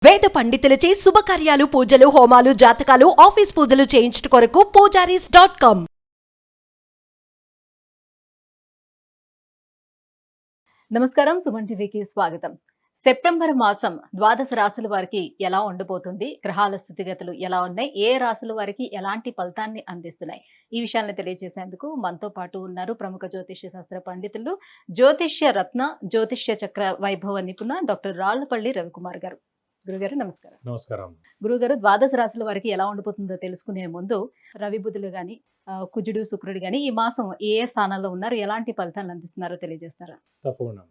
వేద పండితులచే శుభకార్యాలు పూజలు హోమాలు జాతకాలు ఆఫీస్ పూజలు చేయించుట కొరకు పూజారీస్.com. నమస్కారం, సుమన్ టీవీకి స్వాగతం. సెప్టెంబర్ మాసం ద్వాదశ రాశుల వారికి ఎలా ఉండబోతుంది, గ్రహాల స్థితిగతులు ఎలా ఉన్నాయి, ఏ రాశుల వారికి ఎలాంటి ఫలితాన్ని అందిస్తున్నాయి, ఈ విషయాలను తెలియజేసేందుకు మనతో పాటు ఉన్నారు ప్రముఖ జ్యోతిష్య శాస్త్ర పండితులు, జ్యోతిష్య రత్న, జ్యోతిష్య చక్ర వైభవ నిపుణ డాక్టర్ రాళ్లపల్లి రవికుమార్ గారు. గురుగారు నమస్కారం. నమస్కారం. గురుగారు, ద్వాదశ రాశుల వారికి ఎలా ఉండబోతుందో తెలుసుకునే ముందు రవి బుధులు గాని, కుజుడు శుక్రుడు గాని ఈ మాసం ఏ స్థానాల్లో ఉన్నారు, ఎలాంటి ఫలితాలను అందిస్తున్నారో తెలియజేస్తారా? తప్పకుండా.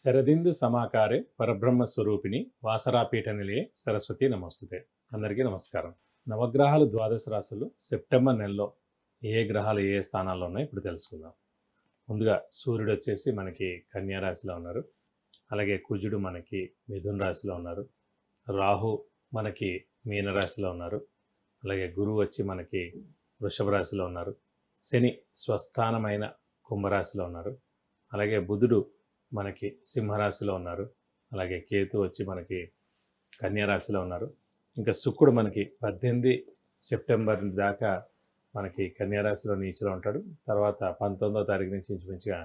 శరదిందు సమాకారే పరబ్రహ్మ స్వరూపిణి వాసరాపీఠ నిలయే సరస్వతి నమస్తుతే. అందరికీ నమస్కారం. నవగ్రహాలు ద్వాదశ రాశులు సెప్టెంబర్ నెలలో ఏ గ్రహాలు ఏ స్థానాల్లో ఉన్నాయో ఇప్పుడు తెలుసుకుందాం. ముందుగా సూర్యుడు వచ్చేసి మనకి కన్యా రాశిలో ఉన్నారు. అలాగే కుజుడు మనకి మిథున రాశిలో ఉన్నారు. రాహు మనకి మీనరాశిలో ఉన్నారు. అలాగే గురువు వచ్చి మనకి వృషభ రాశిలో ఉన్నారు. శని స్వస్థానమైన కుంభరాశిలో ఉన్నారు. అలాగే బుధుడు మనకి సింహరాశిలో ఉన్నారు. అలాగే కేతు వచ్చి మనకి కన్యా రాశిలో ఉన్నారు. ఇంకా శుక్రుడు మనకి 18 సెప్టెంబర్ దాకా మనకి కన్యా రాశిలో నీచులో ఉంటాడు. తర్వాత 19వ తారీఖు నుంచి ఇంచుమించుగా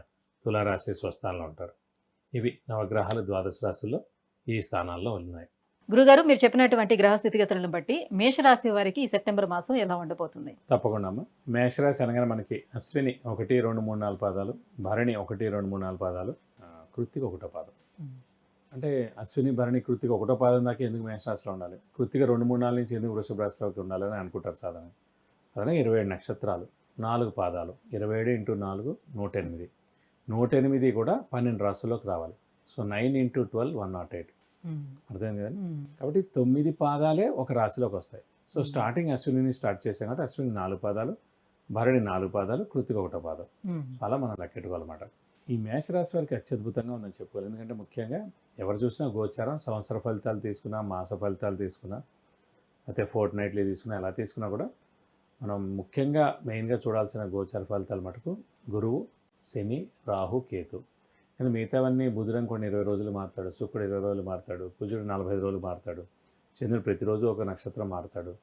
తులారాశి స్వస్థానంలో ఉంటారు. ఇవి నవగ్రహాలు ద్వాదశ రాశుల్లో ఈ స్థానాల్లో ఉన్నాయి. గురుగారు, మీరు చెప్పినటువంటి గ్రహ స్థితిగతులను బట్టి మేషరాశి వారికి ఈ సెప్టెంబర్ మాసం ఎలా ఉండబోతుంది? తప్పకుండా అమ్మ. మేషరాశి అనగానే మనకి అశ్విని 1, 2, 3, 4 పాదాలు, భరణి 1, 2, 3, 4 పాదాలు, కృత్తిక 1వ పాదం. అంటే అశ్విని భరణి కృత్తిక 1వ పాదం దాకా ఎందుకు మేషరాశిలో ఉండాలి, కృత్తిక 2, 3, 4 నుంచి ఎందుకు వృషభ రాశిలోకి ఉండాలని అనుకుంటారు సాధారణ. అలానే 27 నక్షత్రాలు, 4 పాదాలు, 27 × 4 108. 108 కూడా 12 రాశుల్లోకి రావాలి. సో 9 × 12 108. అర్థమైంది కదండి. కాబట్టి 9 పాదాలే ఒక రాశిలోకి వస్తాయి. సో స్టార్టింగ్ అశ్విని స్టార్ట్ చేసాం కాబట్టి అశ్విని 4 పాదాలు, భరణి 4 పాదాలు, కృత్తిక 1వ పాదం. అలా మనం లెక్కెట్టుకోవాలన్నమాట. ఈ మేషరాశి వారికి అత్యద్భుతంగా ఉందని చెప్పుకోవాలి. ఎందుకంటే ముఖ్యంగా ఎవరు చూసినా గోచారం, సంవత్సర ఫలితాలు తీసుకున్నా, మాస ఫలితాలు తీసుకున్నా, అయితే ఫోర్ట్ నైట్లీ తీసుకున్నా, ఎలా తీసుకున్నా కూడా మనం ముఖ్యంగా మెయిన్గా చూడాల్సిన గోచార ఫలితాలు మటుకు గురువు, శని, రాహు, కేతు. కానీ మిగతావన్నీ బుధుడు కొన్ని 20 రోజులు మారుతాడు, శుక్రుడు 20 రోజులు మారుతాడు, కుజుడు 45 రోజులు మారుతాడు, చంద్రుడు ప్రతిరోజు ఒక నక్షత్రం మారుతాడు.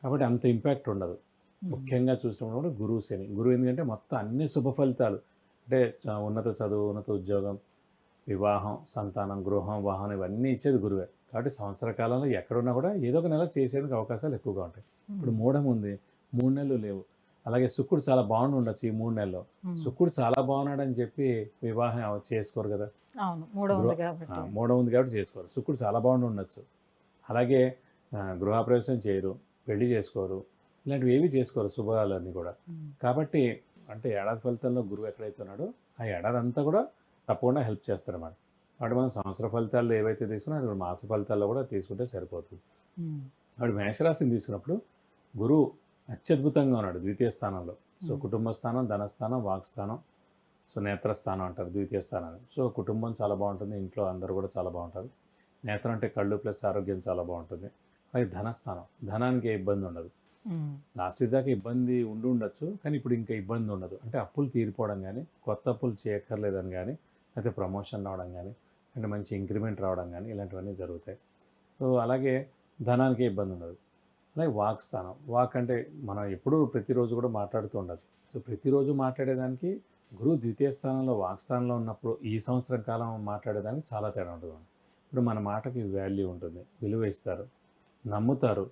కాబట్టి అంత ఇంపాక్ట్ ఉండదు. ముఖ్యంగా చూసినప్పుడు గురువు, శని. గురువు ఎందుకంటే మొత్తం అన్ని శుభ ఫలితాలు, అంటే ఉన్నత చదువు, ఉన్నత ఉద్యోగం, వివాహం, సంతానం, గృహం, వాహనం ఇవన్నీ ఇచ్చేది గురువే. కాబట్టి సంవత్సర కాలంలో ఎక్కడున్నా కూడా ఏదో ఒక నెల చేసేందుకు అవకాశాలు ఎక్కువగా ఉంటాయి. ఇప్పుడు మూఢం ఉంది, 3 నెలలు లేవు. అలాగే శుక్రుడు చాలా బాగుండి ఉండొచ్చు ఈ 3 నెలల్లో. శుక్రుడు చాలా బాగున్నాడని చెప్పి వివాహం చేసుకోరు కదా. మూఢం ఉంది కాబట్టి చేసుకోరు. శుక్రుడు చాలా బాగుండి ఉండొచ్చు. అలాగే గృహప్రవేశం చేయరు, పెళ్లి చేసుకోరు, ఇలాంటివి ఏవి చేసుకోరు శుభాలన్నీ కూడా. కాబట్టి అంటే ఏడాది ఫలితాల్లో గురువు ఎక్కడైతే ఉన్నాడో ఆ ఏడాది అంతా కూడా తప్పకుండా హెల్ప్ చేస్తారన్నమాట. కాబట్టి మనం సంవత్సర ఫలితాల్లో ఏవైతే తీసుకున్నా అది మాస ఫలితాల్లో కూడా తీసుకుంటే సరిపోతుంది. కాబట్టి మేషరాశిని తీసుకున్నప్పుడు గురువు అత్యద్భుతంగా ఉన్నాడు ద్వితీయ స్థానంలో. సో కుటుంబ స్థానం, ధనస్థానం, వాక్స్థానం, సో నేత్రస్థానం అంటారు ద్వితీయ స్థానాన్ని. సో కుటుంబం చాలా బాగుంటుంది, ఇంట్లో అందరూ కూడా చాలా బాగుంటారు. నేత్రం అంటే కళ్ళు ప్లస్ ఆరోగ్యం చాలా బాగుంటుంది. అలాగే ధనస్థానం, ధనానికి ఏ ఇబ్బంది ఉండదు. లాస్ట్ దాకా ఇబ్బంది ఉండొచ్చు, కానీ ఇప్పుడు ఇంకా ఇబ్బంది ఉండదు. అంటే అప్పులు తీరిపోవడం కానీ, కొత్త అప్పులు చేయక్కర్లేదని కానీ, అయితే ప్రమోషన్ రావడం కానీ, అంటే మంచి ఇంక్రిమెంట్ రావడం కానీ ఇలాంటివన్నీ జరుగుతాయి. సో అలాగే ధనానికి ఇబ్బంది ఉండదు. అలాగే వాక్ స్థానం, వాక్ అంటే మనం ఎప్పుడూ ప్రతిరోజు కూడా మాట్లాడుతూ ఉండదు. సో ప్రతిరోజు మాట్లాడేదానికి గురువు ద్వితీయ స్థానంలో వాక్ స్థానంలో ఉన్నప్పుడు ఈ సంవత్సరం కాలం మాట్లాడేదానికి చాలా తేడా ఉంటుంది. ఇప్పుడు మన మాటకి వాల్యూ ఉంటుంది, విలువ ఇస్తారు, నమ్ముతారు.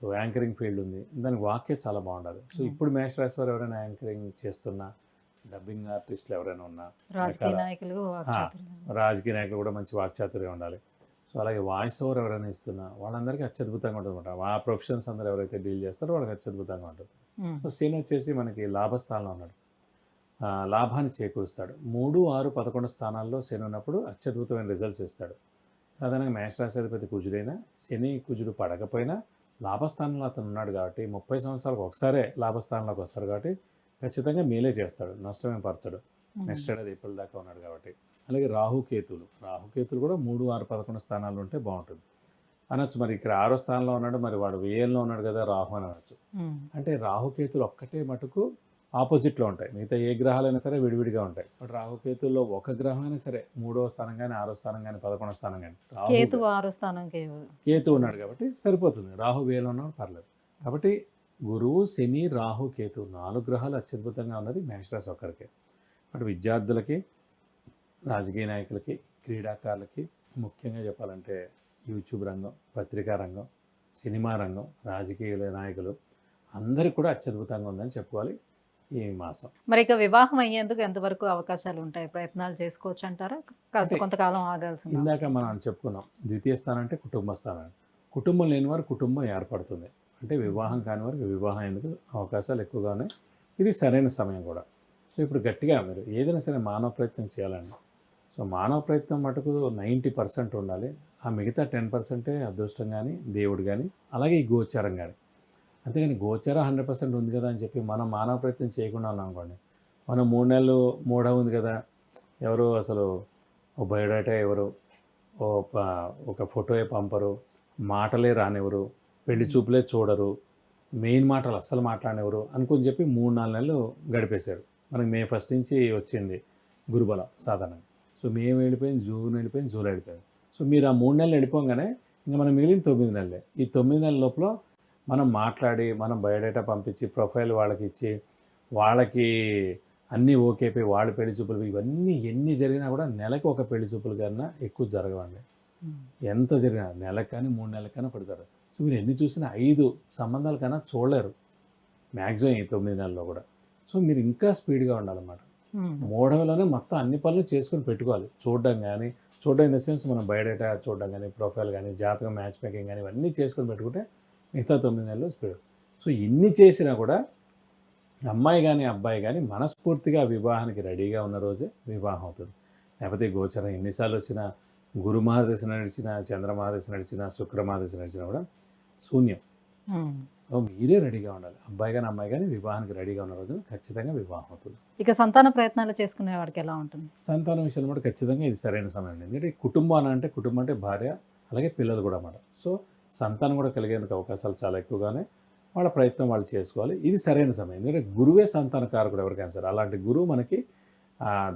సో యాంకరింగ్ ఫీల్డ్ ఉంది, దానికి వాక్యే చాలా బాగుండాలి. సో ఇప్పుడు మేషరాశి వారు ఎవరైనా యాంకరింగ్ చేస్తున్నా, డబ్బింగ్ ఆర్టిస్టులు ఎవరైనా ఉన్నా, రాజకీయ నాయకులు కూడా మంచి వాక్చాతుర్యం ఉండాలి. సో అలాగే వాయిస్ ఓవర్ ఎవరైనా ఇస్తున్నా వాళ్ళందరికీ అత్యద్భుతంగా ఉంటుంది అనమాట. ఆ ప్రొఫెషన్స్ అందరూ ఎవరైతే డీల్ చేస్తారో వాళ్ళకి అత్యద్భుతంగా ఉంటుంది. సో శని వచ్చేసి మనకి లాభస్థానంలో ఉన్నాడు, లాభాన్ని చేకూరుస్తాడు. 3, 6, 11 స్థానాల్లో శని ఉన్నప్పుడు అత్యద్భుతమైన రిజల్ట్స్ ఇస్తాడు. సాధారణంగా మేషరాశి అధిపతి కుజుడైనా, శని కుజుడు పడకపోయినా లాభస్థానంలో అతను ఉన్నాడు కాబట్టి 30 సంవత్సరాలకు ఒకసారే లాభస్థానంలోకి వస్తాడు కాబట్టి ఖచ్చితంగా మేలే చేస్తాడు, నష్టమే పరచడు. నెక్స్ట్ ఏడాది ఏప్రిల్ దాకా ఉన్నాడు కాబట్టి. అలాగే రాహుకేతులు కూడా 3, 6, 11 స్థానాల్లో ఉంటే బాగుంటుంది అనొచ్చు. మరి ఇక్కడ 6వ స్థానంలో ఉన్నాడు, మరి వాడు వ్యయంలో ఉన్నాడు కదా రాహు అని అనొచ్చు. అంటే రాహుకేతులు ఒక్కటే మటుకు ఆపోజిట్లో ఉంటాయి. మిగతా ఏ గ్రహాలైనా సరే విడివిడిగా ఉంటాయి. బట్ రాహుకేతుల్లో ఒక గ్రహం అయినా సరే 3వ స్థానం కానీ 6వ స్థానం కానీ 11వ స్థానం కానీ కేతు 6వ స్థానంకి కేతు ఉన్నాడు కాబట్టి సరిపోతుంది. రాహు వేలు ఉన్నాడు పర్లేదు. కాబట్టి గురువు, శని, రాహు, కేతు 4 గ్రహాలు అత్యద్భుతంగా ఉన్నది మేషరాశి ఒక్కరికి. బట్ విద్యార్థులకి, రాజకీయ నాయకులకి, క్రీడాకారులకి, ముఖ్యంగా చెప్పాలంటే యూట్యూబ్ రంగం, పత్రికా రంగం, సినిమా రంగం, రాజకీయ నాయకులు అందరికీ కూడా అత్యద్భుతంగా ఉందని చెప్పుకోవాలి ఈ మాసం. మరి ఇక వివాహం అయ్యేందుకు ఎంతవరకు అవకాశాలు ఉంటాయి? ప్రయత్నాలు చేసుకోవచ్చు అంటారా? కాస్త అంటే కొంతకాలం ఆగాల్సింది. ఇందాక మనం చెప్పుకున్నాం, ద్వితీయ స్థానం అంటే కుటుంబ స్థానం. కుటుంబం లేని వారు కుటుంబం ఏర్పడుతుంది. అంటే వివాహం కాని వారికి వివాహం ఎందుకు అవకాశాలు ఎక్కువగా ఉన్నాయి. ఇది సరైన సమయం కూడా. సో ఇప్పుడు గట్టిగా మీరు ఏదైనా సరే మానవ ప్రయత్నం చేయాలండి. సో మానవ ప్రయత్నం మటుకు 90% ఉండాలి. ఆ మిగతా 10% అదృష్టం కానీ, దేవుడు కానీ, అలాగే ఈ గోచారం కానీ. అంతేగాని గోచారం 100% ఉంది కదా అని చెప్పి మనం మానవ ప్రయత్నం చేయకుండా ఉన్నాం అనుకోండి, మనం 3 నెలలు మూఢ ఉంది కదా, ఎవరు అసలు ఓ బయోడేటా ఎవరు, ఒక ఫోటోయే పంపరు, మాటలే రానివ్వరు, పెళ్లి చూపులే చూడరు, మెయిన్ మాటలు అస్సలు మాట్లాడనివ్వరు అనుకుని చెప్పి 3-4 నెలలు గడిపేశారు. మనకి మే 1 నుంచి వచ్చింది గురుబలం సాధారణంగా. సో మేము వెళ్ళిపోయింది, జూన్ వెళ్ళిపోయింది, జూలై వెళ్ళిపోయింది. సో మీరు ఆ 3 నెలలు వెళ్ళిపోగానే ఇంకా మనం మిగిలిన 9 నెలలే. ఈ 9 నెలల లోపల మనం మాట్లాడి, మనం బయోడేటా పంపించి, ప్రొఫైల్ వాళ్ళకి ఇచ్చి, వాళ్ళకి అన్నీ ఓకేపై వాళ్ళు పెళ్లి చూపులు, ఇవన్నీ ఎన్ని జరిగినా కూడా నెలకు ఒక పెళ్లి చూపులు కన్నా ఎక్కువ జరగవండి. ఎంత జరిగినా నెలకు కానీ 3 నెలలకు కానీ పడతారు. సో మీరు ఎన్ని చూసినా 5 సంబంధాల కన్నా చూడలేరు మ్యాక్సిమం ఈ 9 నెలల్లో కూడా. సో మీరు ఇంకా స్పీడ్గా ఉండాలన్నమాట. 3వలోనే మొత్తం అన్ని పనులు చేసుకొని పెట్టుకోవాలి. చూడడం ఇన్ ద సెన్స్ మనం బయోడేటా చూడడం కానీ, ప్రొఫైల్ కానీ, జాతకం మ్యాచ్ మేకింగ్ కానీ ఇవన్నీ చేసుకొని పెట్టుకుంటే మిగతా 9 నెలలు స్పీడ్. సో ఇన్ని చేసినా కూడా అమ్మాయి కానీ అబ్బాయి కానీ మనస్ఫూర్తిగా వివాహానికి రెడీగా ఉన్న రోజే వివాహం అవుతుంది. లేకపోతే గోచరం ఎన్నిసార్లు వచ్చినా, గురు మహాదశ నడిచినా, చంద్ర మహాదశ నడిచినా, శుక్ర మహాదశ నడిచినా కూడా శూన్యం. సో మీరే రెడీగా ఉండాలి. అబ్బాయి కానీ అమ్మాయి కానీ వివాహానికి రెడీగా ఉన్న రోజున ఖచ్చితంగా వివాహం అవుతుంది. ఇక సంతాన ప్రయత్నాలు చేసుకునే వాడికి ఎలా ఉంటుంది? సంతానం విషయంలో కూడా ఖచ్చితంగా ఇది సరైన సమయం అండి. ఎందుకంటే కుటుంబం అంటే భార్య, అలాగే పిల్లలు కూడా అన్నమాట. సో సంతానం కూడా కలిగేందుకు అవకాశాలు చాలా ఎక్కువగానే, వాళ్ళ ప్రయత్నం వాళ్ళు చేసుకోవాలి. ఇది సరైన సమయం. ఎందుకంటే గురువే సంతాన కారకుడు ఎవరికైనా సరే. అలాంటి గురువు మనకి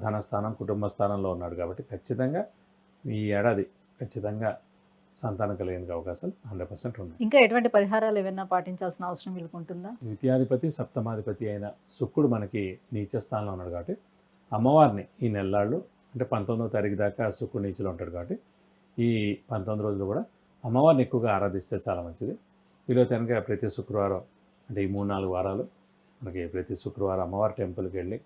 ధనస్థానం, కుటుంబ స్థానంలో ఉన్నాడు కాబట్టి ఖచ్చితంగా ఈ ఏడాది ఖచ్చితంగా సంతానం కలిగేందుకు అవకాశాలు 100% ఉన్నాయి. ఇంకా ఎటువంటి పరిహారాలు ఏమైనా పాటించాల్సిన అవసరం వీళ్ళకు ఉంటుందా? ద్వితీయాధిపతి, సప్తమాధిపతి అయిన శుక్రుడు మనకి నీచ స్థానంలో ఉన్నాడు కాబట్టి అమ్మవారిని ఈ నెల్లాళ్ళు అంటే 19వ తారీఖు దాకా శుక్రుడు నీచలో ఉంటాడు కాబట్టి ఈ 19 రోజులు కూడా అమ్మవారిని ఎక్కువగా ఆరాధిస్తే చాలా మంచిది. వీళ్ళు కనుక ప్రతి శుక్రవారం అంటే ఈ 3-4 వారాలు మనకి ప్రతి శుక్రవారం అమ్మవారి టెంపుల్కి వెళ్ళి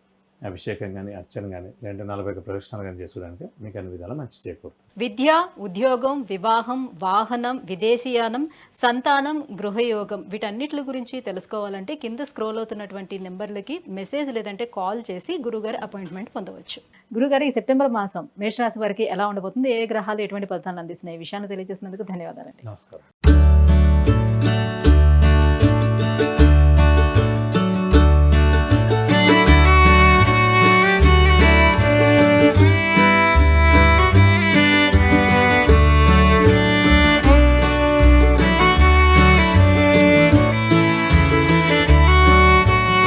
అభిషేకం కానీ, అర్చన కానీ, లేదంటే 41 ప్రదక్షిణాలు కానీ చేసుకోవడానికి మీకు అన్ని విధాలు మంచి చేకూరుతుంది. విద్య, ఉద్యోగం, వివాహం, వాహనం, విదేశీయానం, సంతానం, గృహయోగం వీటన్నిటి గురించి తెలుసుకోవాలంటే కింద స్క్రోల్ అవుతున్నటువంటి నెంబర్లకి మెసేజ్ లేదంటే కాల్ చేసి గురుగారి అపాయింట్మెంట్ పొందవచ్చు. గురుగారు, ఈ సెప్టెంబర్ మాసం మేషరాశి వారికి ఎలా ఉండబోతుంది? ఏ గ్రహాలు ఎటువంటి ఫలితాలను అందిస్తున్నాయి? ఈ విషయాన్ని తెలియజేసినందుకు ధన్యవాదాలండి. నమస్కారం.